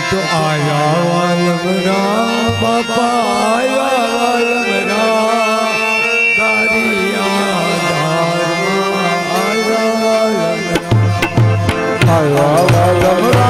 તો આયા વાલમરા બાપા આયા વાલમરા તારી આધારમાં આયા વાલમરા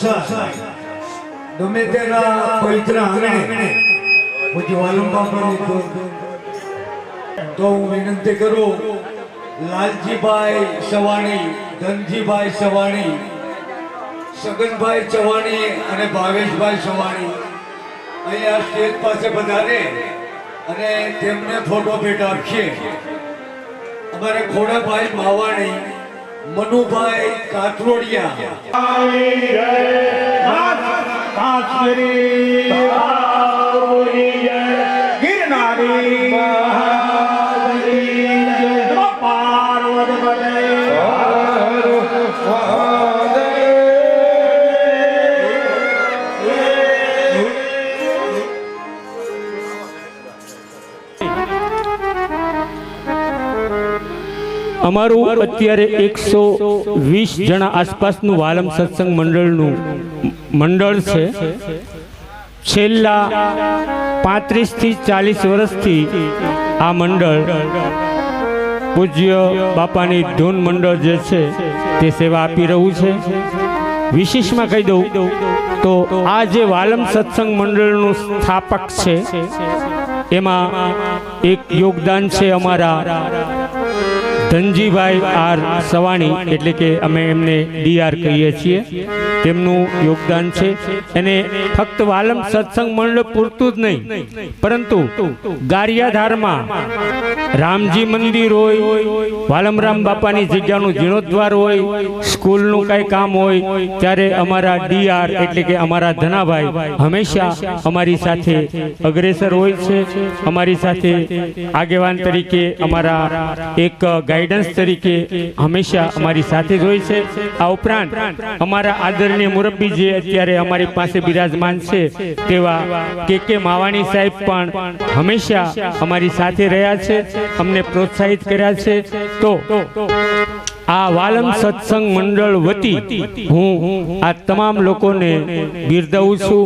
વરસાદ ગમે તેના પવિત્ર આંગણે પૂજ્ય વાલમ બાપાની તો હું વિનંતી કરું, લાલજીભાઈ સવાણી, ધનજીભાઈ સવાણી, સગનભાઈ ચવાણી અને ભાવેશભાઈ સવાણી અહીંયા સ્ટેજ પાસે પધારે અને તેમને ફોટો ભેટ આપશે. અમારે ખોડાભાઈ માવાણી, મનુભાઈ કાતરોડિયા, અમારું અત્યારે 120 જણા આસપાસનું વાલમ સત્સંગ મંડળ છે. છેલ્લા 35 થી 40 વર્ષથી આ મંડળ પૂજ્ય બાપાની ધૂન મંડળ જે છે તે સેવા આપી રહ્યું છે. વિશેષમાં કહી દઉં તો આ જે વાલમ સત્સંગ મંડળનું સ્થાપક છે એમાં એક યોગદાન છે અમારા ધનજીભાઈ આર સવાણી, એટલે કે અમે એમને DR કહીએ છીએ. તેમનું યોગદાન છે. અને ફક્ત વાલમ સત્સંગ મંડળ પૂરતું જ નહીં, પરંતુ ગારિયાધારમાં રામજી મંદિર હોય, વાલમરામ બાપાની જગ્યાનું જીર્ણોદ્વાર હોય, સ્કૂલનું કાંઈ કામ હોય ત્યારે અમારા DR એટલે કે અમારા ધનાભાઈ હંમેશા અમારી સાથે અગ્રેસર હોય છે. અમારી સાથે આગેવાન તરીકે, અમારા એક ગાઈડન્સ તરીકે હંમેશા અમારી સાથે જ હોય છે. આ ઉપરાંત અમારા આદરણીય મુરબ્બી જે અત્યારે અમારી પાસે બિરાજમાન છે તેવા KK માવાણી સાહેબ પણ હંમેશા અમારી સાથે રહ્યા છે, અમને પ્રોત્સાહિત કર્યા છે. તો આ વાલમ સત્સંગ મંડળ વતી હું આ તમામ લોકોને બિરદાવું છું.